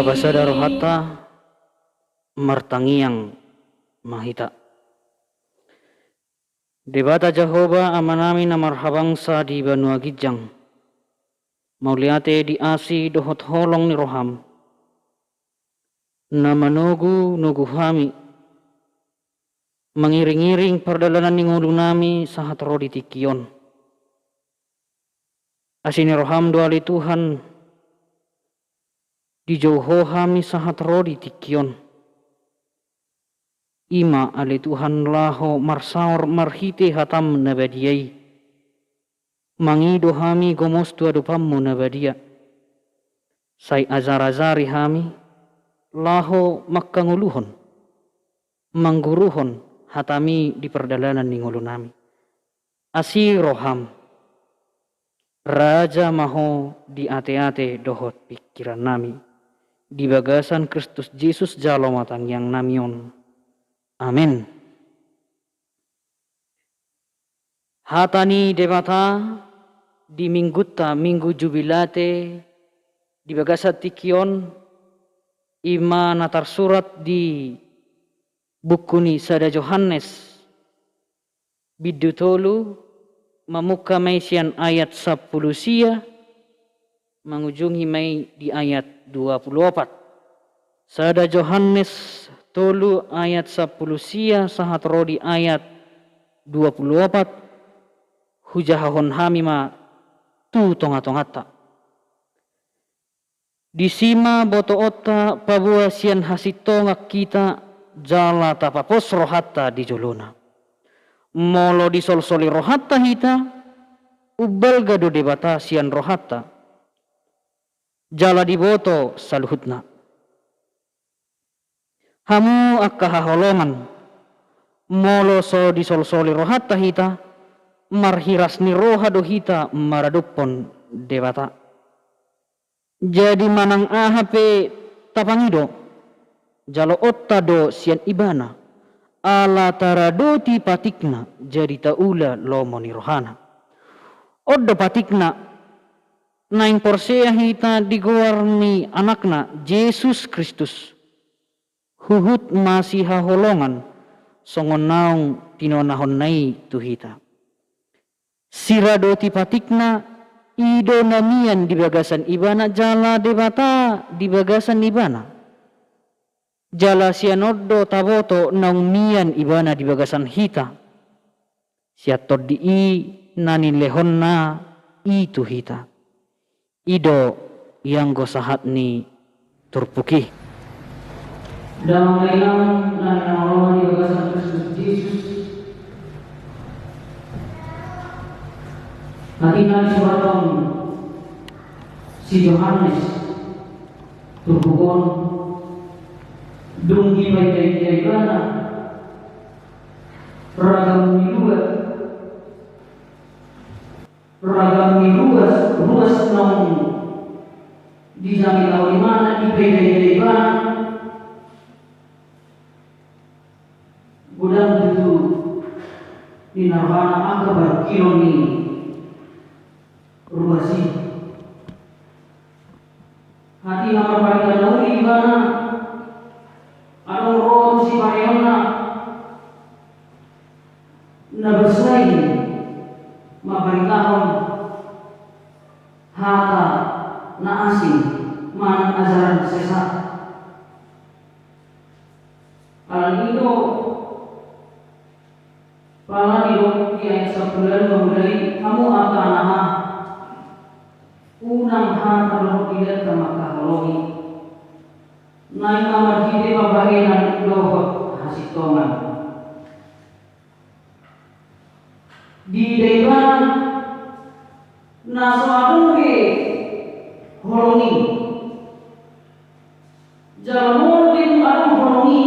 kabasada rohata martangiang mahita. Debata Jehovah amanami na marhabangsa di Banua Gijang. Mauliate di asi dohot holong ni roham. Na nugu hami. Mengiring-iring perdalanan ni ngulu nami sahat rodi tikion. Asini roham doali Tuhan. Di jauho hami sahat rodi tikion. Ima ali Tuhan laho marsaur marhite hatam nabadiyai. Mangido hami gomos tua dupammu nabadia. Sai azar-azari hami laho makkanguluhon. Mangguruhon hatami di perdalanan ningulu nami. Asi roham. Raja maho di ate-ate dohot pikiran nami. Di bagasan Kristus Yesus jalo matang yang namion. Amin. Hatani debata di minggu jubilate di bagasat tikion ima natar surat di bukuni sada Johannes bidutolu mamuka maisian ayat 10 sia mengujungi mai di ayat 24. Sada Johannes tolu ayat 10 sia sahat rodi ayat 24 hujahahon hamima tu tonga-tongata. Disima boto otta pabua sian hasitongak kita jala tapapos rohata di jolona. Molo disol-soli rohata hita ubal gado debata sian rohata. Jala diboto saluhutna. Hamu akka haholongan. Molo so disol-soli rohata hita marhiras ni roha do hita maradupon debata. Jadi manang ahape tapangido jalo otta do sian ibana ala taradoti patikna jadi taula lomoni rohana. Oddo patikna naing porsea hita digowarni anakna Yesus Kristus. Huhut masih haholongan songon naung tinonahon nai tu hita. Siradoti patikna ido namian di bagasan ibana jala debata di bagasan ibana. Jala sianoddo taboto naung mian ibana di bagasan hita. Siatod di i nani lehonna itu hita. Ido yang gosahat ni turpuki. Dalam lelang nani Allah di bagasan Kristus Yesus. Hatina suratong si Yohanes turbukon dunggi baik-baik ibana ragam ruas nong di jami tahu di mana di baik-baik ibana gudang itu di narwana akabar kiloni ruasi hati nama paling nauli ibana anong roh si Mariona na bersaing mabaritahon hata na asing man ajaran sesat alino pala di ayat 10 memulai kamu akan aha unang hata roh ilat kamakahologi naik kamar hide mabahinan dohot hasitongan di depan nasoadong ke holongi jalan din adong holongi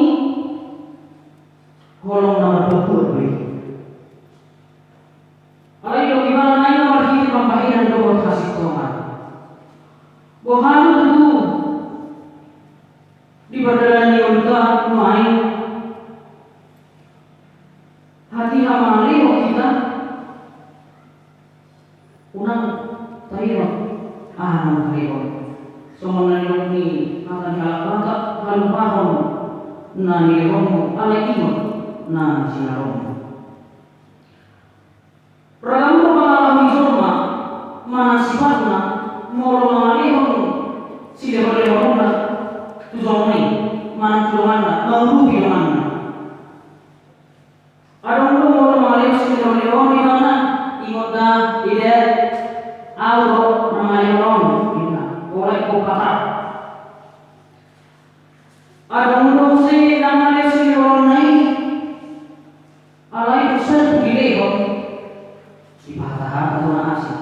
holong nama dokter ayo gimana naik kamar hide mabahinan dohot hasitongan bohanu tentu di badalan yolta main hati hamali kita unang tayo tayo Semenanjung ni akan halak halu pahon na nilihong alay imot na sinarong. Ragam ko mga Jorma, mana sifat na moro mga lihong silihong na tuzong mana tulungan na maurugi naman na. Adong ko moro mga lihong silihong di mana imot na ide auro na mga lihong oleh ko patah. Adong ko si namanya silihong na alay usan gilihong ipatahan na asik.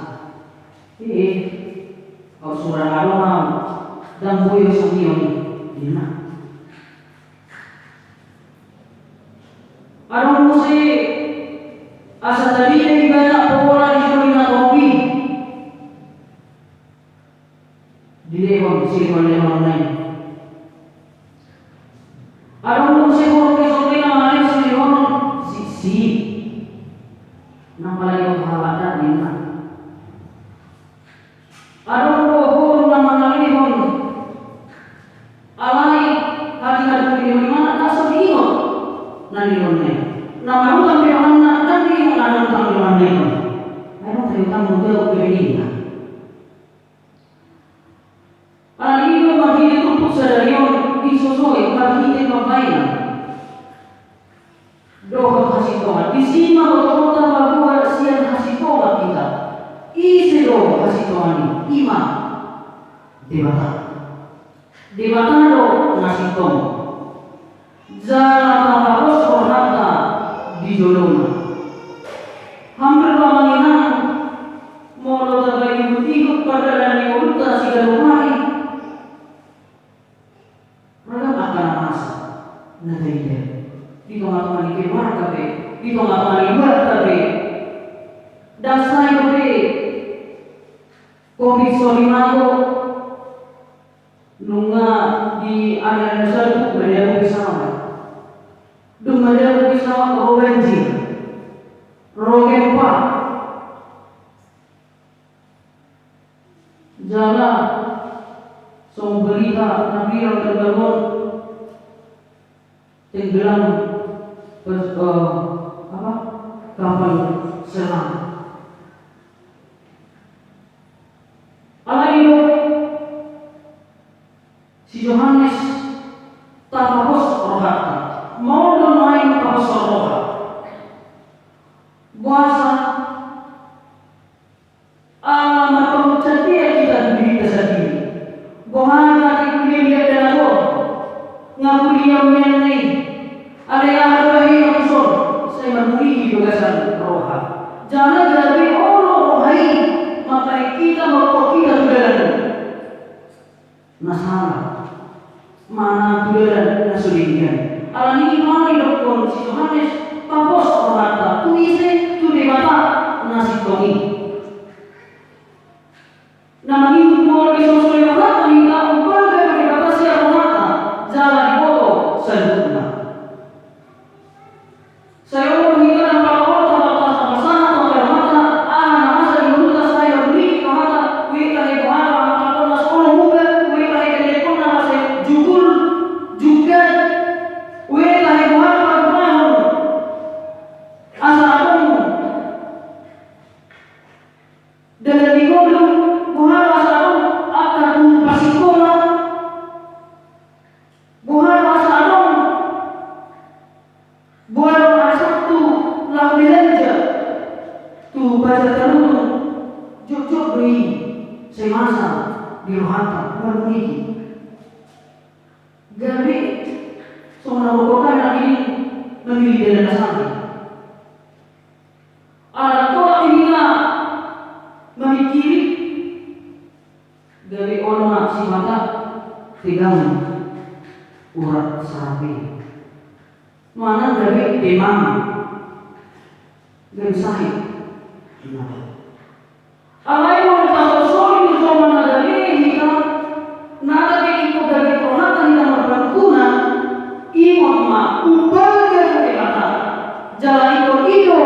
Kalau surah Allah dan boyo sakiyon dina. Arong mo si asa tadi na ibana pola di na robi. Dilehon si lehon na. Arong mo si robi na malay si lehon si nang palayong halada dina. Adong ko na manalihon alay hati-hati di mana kasar ingot nalihon na. Na marutang pinahan na tadi mo na nang tanggilan na yun. Ayun tayo tanggung daw pwede na. Alay ito magigitupok sa daliyon isusoy magigit mabayan. Dohot hasitohan. Isima betul-betul bahwa siang hasitohan kita. Isi doh hasitohan ini. Ima. Debata. Debata doh nasitong. Jala tapos orangta di jolona. Hampir pamanginan. Molo taga ikut pada dan ikut si galumari. Mereka akan masa. Nadainya. Dito nga teman ikimar kabe, dito nga teman ibar kabe, dasay kabe, COVID-19 nunga di area dasar tu benda bersama, benda bersama rogenji, rogempa, jalan, song berita nabi yang terbangun, tenggelam kapal selam. Alay itu si Yohanes tapos rohata, mau main tapos roha, puasa alamat pencetian kita diri sendiri. Bohana dikuliah dia dalam ngakuliah mengenai ada yang berbahagia usul saya menuhi bagasan roha. Jangan jadi Allah rohai maka kita mau kita sudah nasalah mana sudah nasulikan. Alani mari dokon si Yohanes papos orata tuise tu debata nasi tongi. Nama ini mau disusul orata hingga ubah dari kata siapa orata jalan di foto sempurna. Saya mengingat para orang tanpa sana tanpa mata, masa dimudah saya beri kata, kita itu mata pun sekolah muda, kita itu pun saya jugul juga, kita itu mahal, asal aku dengan dikodum, bukan asal akan pasikola, bukan asal bukan lah belanja tu baca terus jujur beri semasa di rohata berbunyi jadi semua bukan yang ini memilih dana sandi ada kau inilah memikiri dari orang si mata pegang urat sapi mana dari demam dan sahih. Alay mo nagkasosol yung mga nadali, hika, nadali ko dari perhatan yang berbangkuna, imot ma, ubal dari kata, jalan itu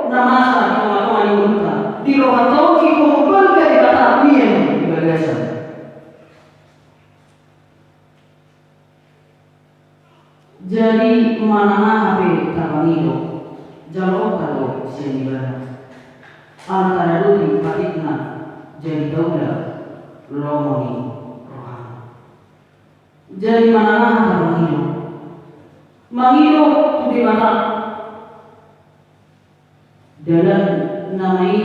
na masa di mga di rohatau iko ubal dari kata, iyan, ibagasan. jadi mananga hape tabangilo jalo kalo senibana antara ruti patikna jadi daulah lomoni rohani jadi mananga tabangilo mangilo tu debata dalam namai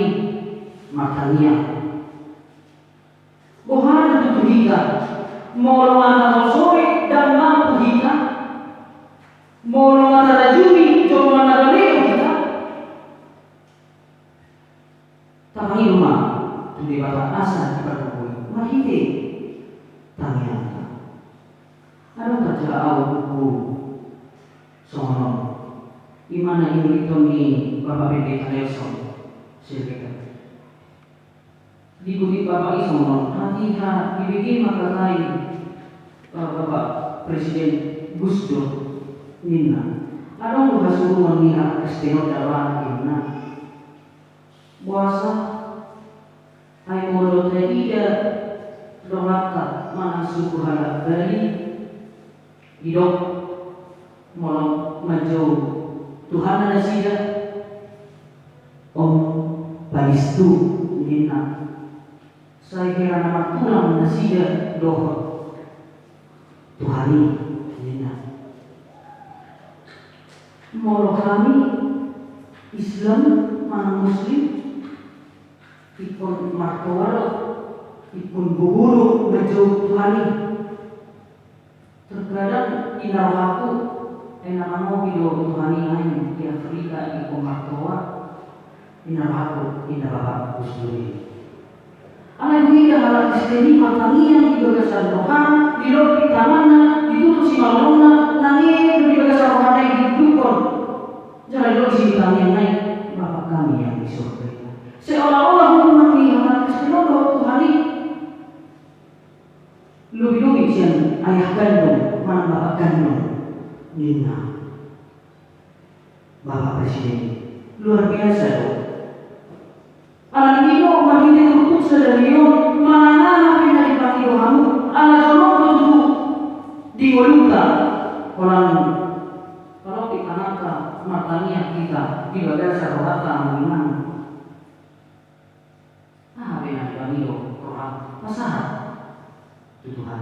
matania bohana tu hika molo ana sore dan mampu hika molo ana rajumi jomo ana leo hika tapi rumah tu debata asa di perkui mahite tangian ada kerja buku sono imana ini ni Bapak Pendeta Nelson Silvita diikuti Bapak Isono nanti dibikin makarai Bapak Presiden Gus Dur Nina ada yang suruh melihat Kristino dalam Nina puasa ay molo tidak dorata mana suku halak dari hidup molo maju Tuhan ada sida Om Balistu Nina saya kira nama tulang nasida doa Tuhani Nina molo kami Islam mana Muslim ikon martawaro ikon guguru maju Tuhani terkadang inarahaku nama video Tuhani lain di Afrika ikon martawa inarahaku inarahaku sendiri anak kita halal istri matangnya di bagasan rohan di lopi tangannya ditutup si malona nangis di bagasan rohan naik di dukun jangan dulu si tangan naik Bapak kami yang di surga seolah-olah hukuman di halal istri lopi Tuhani lebih-lebih siang ayah kandung mana bapak kandung Nina Bapak Presiden luar biasa loh anak itu mahini tutup sederhana mana dari pagi doamu anak jono tutup di waluta orang kalau kita nangka matanya kita di bagian sarwata menang benar kami orang masalah Tuhan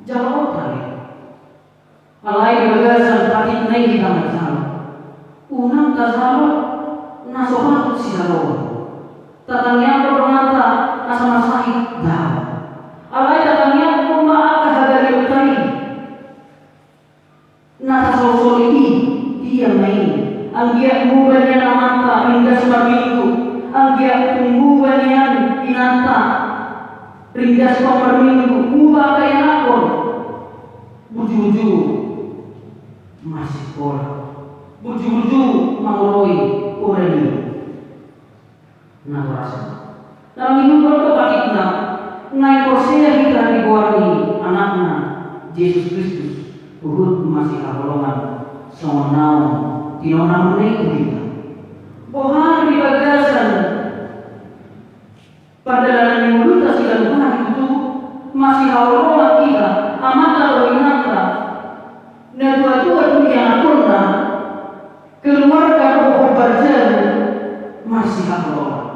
jawab kali alai bagasan patik naik kita masalah unang tasalo nasohan sihalo tatangnya bermata asa-masai dah alai tatangnya pemaaka hadari utari natasosoli dia main anggia mubanya namanta hingga seminggu anggia tungguannya inanta ringgas pemerminggu mubah kaya nakon buju-buju masih sekolah buju-buju mangoroi orani nah rasa dalam hidup berkebatikna naik korsia kita dibuari anaknya Yesus Kristus urut masih agolongan sonau tinonang naik kita bohan di bagasan pada dalam mulut asilan Tuhan itu masih agolongan kita amat kalau inata nah dua-dua dunia akunna keluarga roh berjalan masih agolongan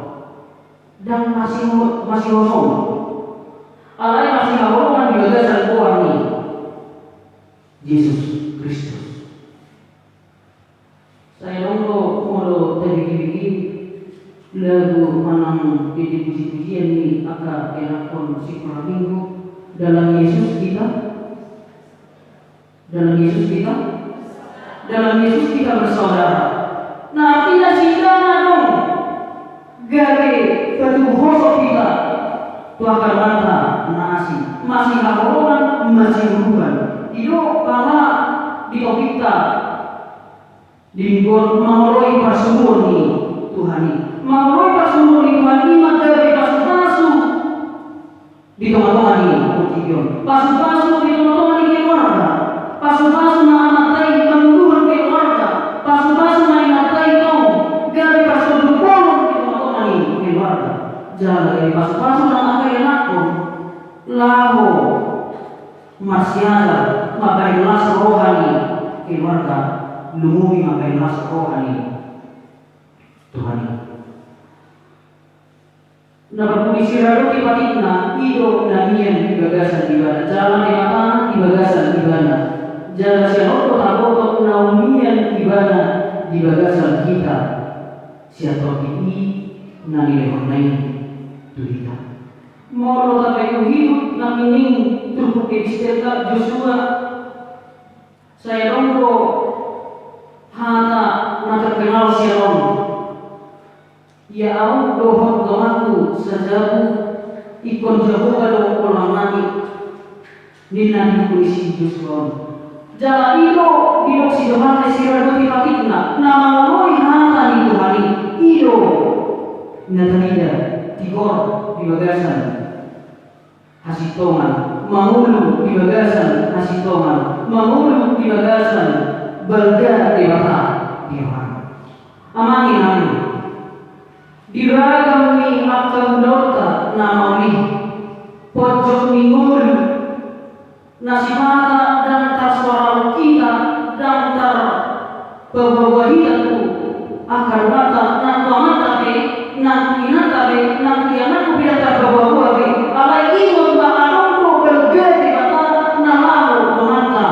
dan masih kosong alai masih agolongan di bagasan Tuhan ini Yesus Kristus saya dulu mau terbikin lagu manang di puji-pujian ini agak enakon si minggu dalam Yesus kita bersaudara nah artinya sidana dong gawe batu hosok kita tuakar mata nasi masih agolongan masih hubungan hidup karena di kita Dinggon mangoroi pasumur ni Tuhani. Mangoroi pasumur ni Tuhani maka pasu-pasu di tengah-tengah ni Tuhan. Pasu-pasu di tengah-tengah ni keluarga. Pasu-pasu na anatai panuluhan keluarga. Pasu-pasu na inatai kau. Gari pasu-dukong di tengah-tengah ni keluarga. Jalan pasu-pasu na akai anakku. Laho masyala mabailas rohani keluarga lumumi makai masuk rohani Tuhan. Dapat puisi lalu kipatikna ido namian di bagasan ibana jalan yang di bagasan ibana jalan siapa tahu naumian ibana di bagasan kita siapa ini nani lemonai tuita mau tapi hidup namining turut istilah Joshua saya dongko hana na terkenal siapa ya au dohon dohaku sajabu ikon jauh kalau orang nani nina polisi Joshua jala ilo si dohan sira do tipatikna nama loi hana ni Tuhani ilo natanida tigor di bagasan hasitongan mangulu di bagasan hasitongan mangulu di bagasan balda dewata Tuhan amani nami diragam ni akan dota nama ni pojok mingul nasimata dan taswara kita dan tar pebawahitaku akan mata nan mata be nan inata be nan kiana ku biata bawa be alai ibu ba adonko belgede mata namaro domanta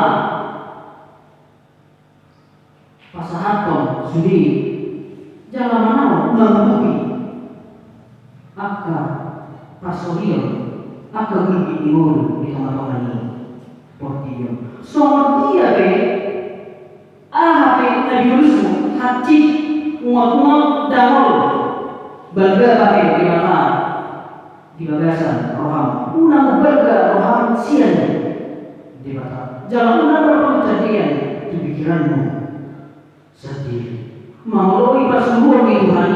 pasahaton sudi jalan mana mengubi aka pasorio aka gigi diul di tengah-tengah ini portio soal dia be be nabiusu haji umat dahol balga be di mata di bagasan roham unang balga roham sian di mata jalan unang berkejadian di pikiranmu sendiri mengalami persembuhan di Tuhan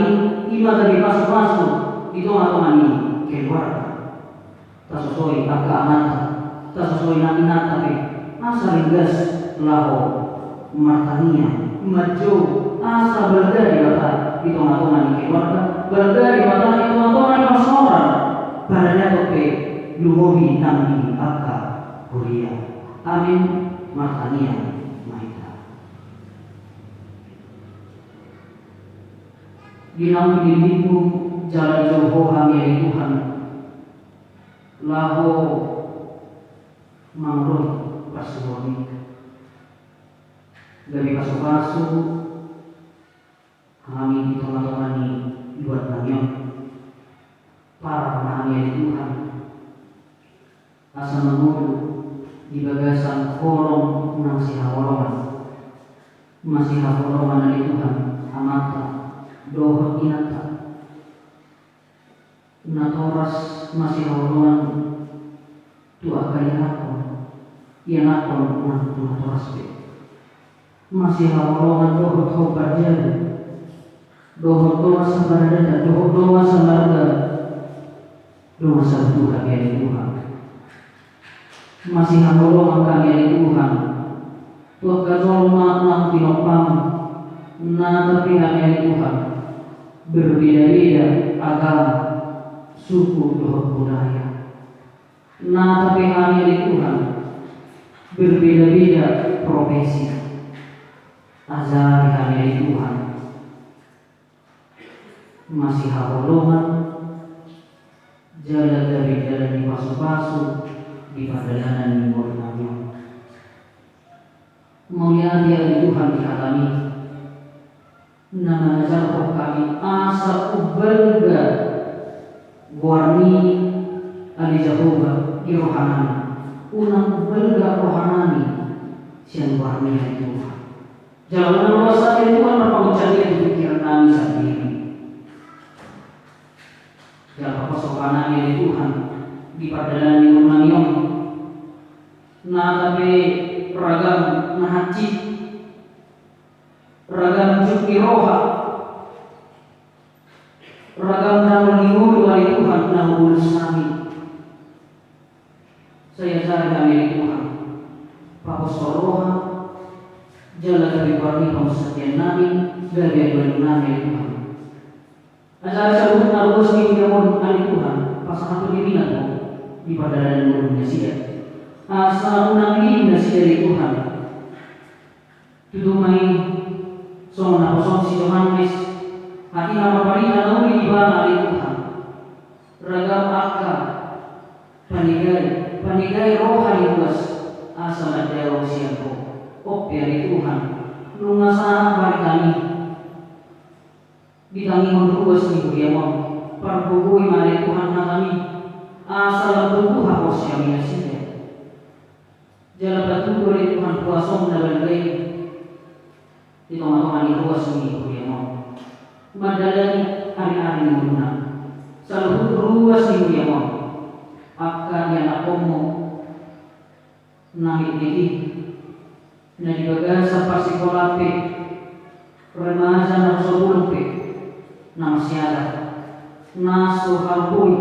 ima dari masuk-masuk di tengah-tengah ini keluarga tak sesuai agak anata tak sesuai nata be asa ringgas laho martania maju asa berada di mata di tengah-tengah ini keluarga berada di mata di tengah-tengah ini persoalan padanya tope luhobi nanggi agak kuria amin martania mahita ginang dirimu jalan jauh hanya Tuhan laho mangrove pasuboni dari pasu-pasu kami di tengah-tengah ini buat nanyong para hanya Tuhan asa mengudu di bagasan kolong masih hawolongan dari Tuhan amata doa inata natoras masih hawolongan tua kaya aku yang aku natoras be masih hawolongan doa tobat jadi doa sebenarnya doa sebenarnya doa satu kami Tuhan masih hawolongan kami Tuhan tuah kazolma nang tinopang na tapi hanya Tuhan berbeda-beda agama suku doa budaya nah tapi hanya Tuhan berbeda-beda profesi azari hanya Tuhan masih hawolongan jalan dari jalan di pasu-pasu di padalanan di Borneo mulia dia Tuhan dihalami nama jauh kami asa ubelga warni ali Jehovah di rohanani unang ubelga rohanani siang warni ya Tuhan jalan rasa ya Tuhan berpengucapan di pikiran kami sendiri jalan pasokanani ya Tuhan di padalanan di Borneo nah tapi ragam nahaji ragam cuki roha ragam damai ngulu dari Tuhan nahul sami saya cari kami Tuhan pakos roha jalan dari warni pemesatian nabi dari adun nabi Tuhan asal sabut nalus di umur ali Tuhan pasang satu diri nato di padalanan mulutnya siap asal nabi nasi dari Tuhan tudumai So naposon si Yohanes hati nama parina nauli ibana ali Tuhan ragam akka panigai rohani luas asal ada siangko opi ali Tuhan lungasahan bari kami bitangi menruas ni buyamon parbugui mari Tuhan na kami asal tubuh hapos yami asinde jala batu dari Tuhan kuasom na balgai di tengah-tengah ni ruas ni buyamon madalani hari-hari ni guna selalu ruas ni buyamon akka dia nakomo nahit niti na dibagasa pasikolape remaja na sobulpe na masyada naso harboy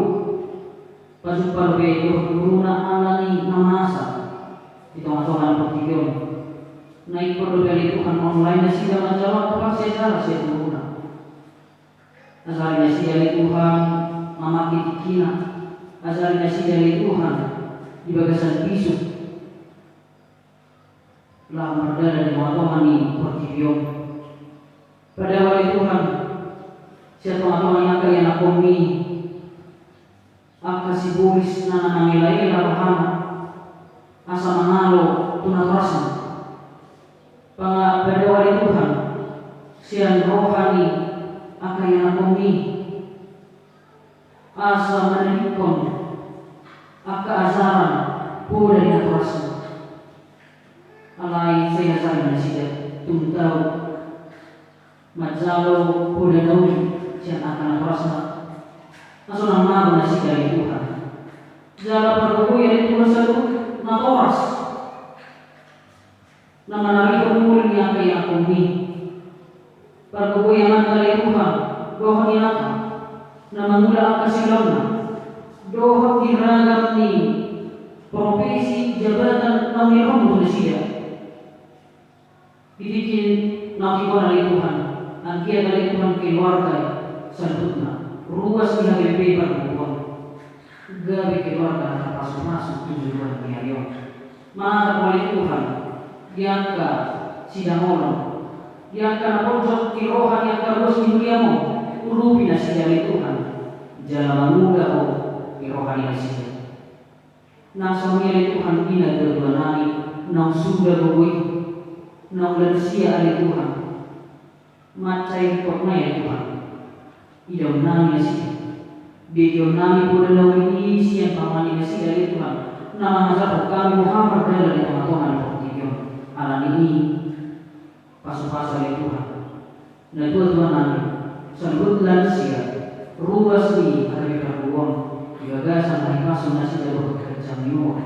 pasupalbe guru na alani na masa di tengah-tengah pertigaan naik perdogali Tuhan online na sila menjawab tepat secara setuluna azali na sila Tuhan mamaki tikina azali na sila Tuhan di bagasan pisuk lah berdala di tengah-tengah ni pertigaan pada wali Tuhan siya tengah-tengah yang kaya nakomi aka si buris na nangilaila rohana asa manalo tunatrasa pada wali Tuhan siang rohani akan yang nakomi asa menedikon aka azaran pula yang terasa alai saya tidak tuntau majalo pula nauli siang akan terasa aso nama nasi dari Tuhan jala perlu yang Tuhan satu natoras nama nabi pemulih yang kaya kumi perlu yang dari Tuhan doa inata nama mula akasilamna doa diragam ni profesi jabatan naunilham Indonesia dibikin nabi dari Tuhan angkia dari Tuhan keluarga sebutna ruas di HWP perempuan gawe keluarga masuk tujuan diario maka oleh Tuhan diangka sidang orang diangka pojok di rohan yang terus dimuliamu urupi nasi dari Tuhan jalan muda di rohan yang sini nasa milik Tuhan bina kedua nani nang sudah bui nang lansia dari Tuhan macai potna ya Tuhan idam nami nasi beliau nami pun lawi isi yang pamani nasi dari Tuhan nama nazar kami Muhammad dari tengah-tengah pertigaan alam ini pasu-pasu dari Tuhan dan Tuhan nami sebut lansia ruas ni ada di perbuang gagasan hari pasu nasi dari bekerja miur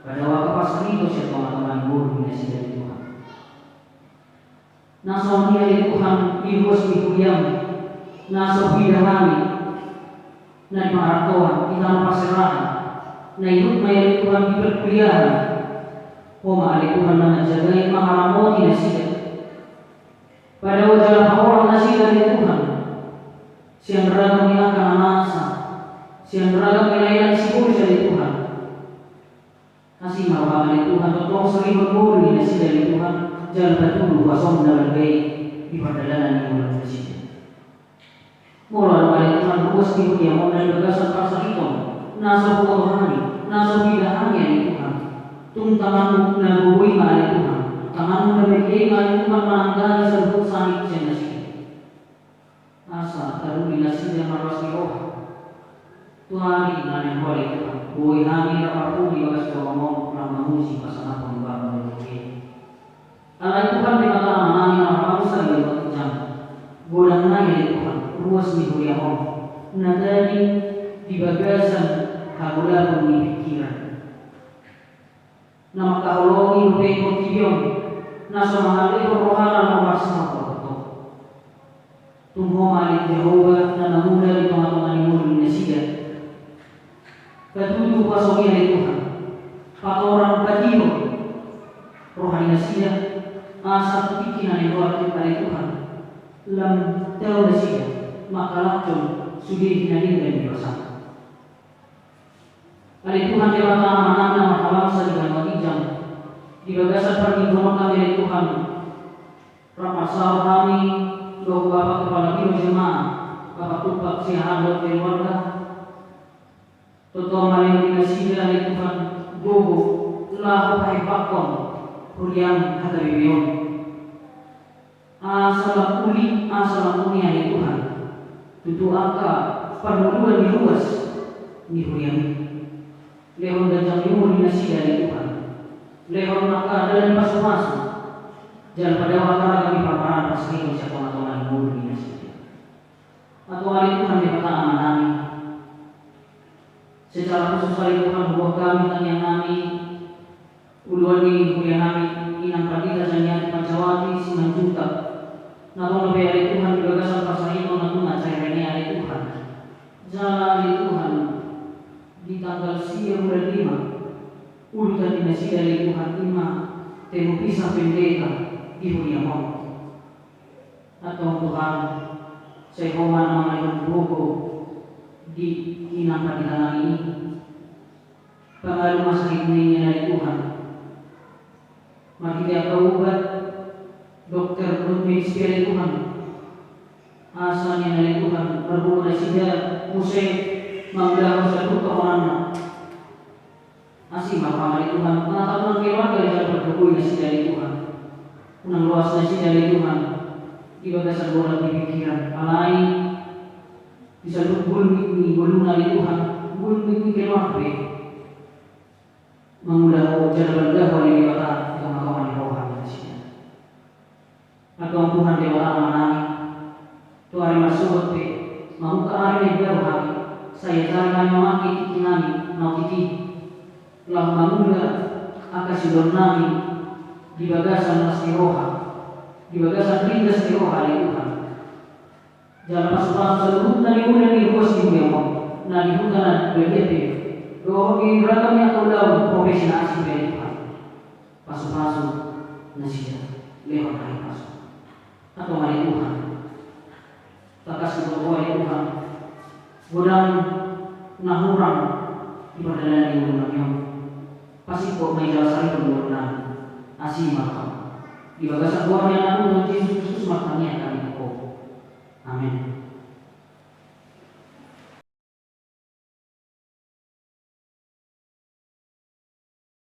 pada waktu pas itu saya tengah-tengah buru nasi dari Tuhan nasomnya dari Tuhan diruas di kuliah naso bidahani na maratoan kita paserahan na hidup mayat Tuhan di perkuliahan maali Tuhan na jagai maharamoti na sila pada wajah orang na sila dari Tuhan siyang beragam ni akan anasa siyang beragam kailangan siguro siya dari Tuhan kasi mawakan ni Tuhan totoo sa ibang muli na sila dari Tuhan jalan patulog wasong na lagay di perdalanan ni ulang na sila mula wali Tuhan ruas di dunia mau dari bagasan pasar itu nasa rohani nasa bidahani ya Tuhan tung tanganmu na bubuy mali Tuhan tanganmu na bigay mali Tuhan mananggali sa bukit sangit siya na siya asa taruli na siya maras ni roh Tuhari na ng wali Tuhan buhay hangin na parpuli bagas kawamong na mamusi pasana pangbago na bigay alay Tuhan di matama hangin na maramsa iyo at jam bulan na ya Tuhan ruas ni Huriamon nadali di bagasan hagulagon ni pikiran na makahulungi rupay kontiyon nasa mga lehong rohanan ng marsama pagkato tungho Jehovah na namula di mga nimuli na siya katuto pasogin ay Tuhan patorang patiro rohani na siya asa pikinan ay luar ay Tuhan lam tahu na siya makalakyon sugih na rin ay bersama. Kali Tuhan dewata amanah na makabangsa dengan magijang di bagasan perlindungan kami dari Tuhan Rapasau kami doa Bapak Kepala Biro Jemaah Bapak Tupak Siahaan keluarga Toto Maling Dinasida dari Tuhan Gogo Lahu Hai Pakon Kuliam Kata Bibion Asalam uli hari Tuhan Tutu angka permuduan di luas Ni Kuliam Lehon dan Jamimu Dinasida dari Tuhan Lehon maka dan masuk-masuk jangan pada waktu kami paparan pas ini siapa atau lain mulu Dinasida atau hari Tuhan di kata amanami secara khusus hari Tuhan buah kami tanya kami uluan di kuliah kami inang pradita janyati pancawati siman juta namun lebih hari Tuhan gagasan pasal itu namun cairnya hari Tuhan jalan hari Tuhan di tanggal siang bulan 5 ulutan Dinasida hari Tuhan 5 temu pisah pendeta di dunia mau atau Tuhan saya homan mengalihkan buku di inang pradita ini pengaruh masa hidupnya dari Tuhan maka dia kaubat dokter medis dari Tuhan asalnya dari Tuhan berbuat sida musik menggelar satu kemana asih maka dari Tuhan pengetahuan keluarga yang berbuat dari Tuhan unang luas dari Tuhan di bagasan bola di pikiran alai bisa lubul ini belum dari Tuhan belum ini keluarga mengudah jalan bergabung di kota yang makawan rohan di sini atau Tuhan dewa menangi tu hari masuk pe mau ke hari yang baru saya cari memaki tiki nami mau tiki lah mengudah akasidon nami di bagasan masih roha di bagasan rindas di roha di Tuhan jalan masuk seluruh dari mulai di ruas di Myanmar nah di hutan BDP roh di beragamnya atau daun profesional asing dari Tuhan masuk nasida lewat hari masuk atau hari Tuhan tak kasih bahwa hari Tuhan gudang nahurang di perjalanan di gunungnya pasti kok may jalasari penggunaan asih makam di bagasan buahnya aku dengan Yesus Kristus makanya kami kok amin.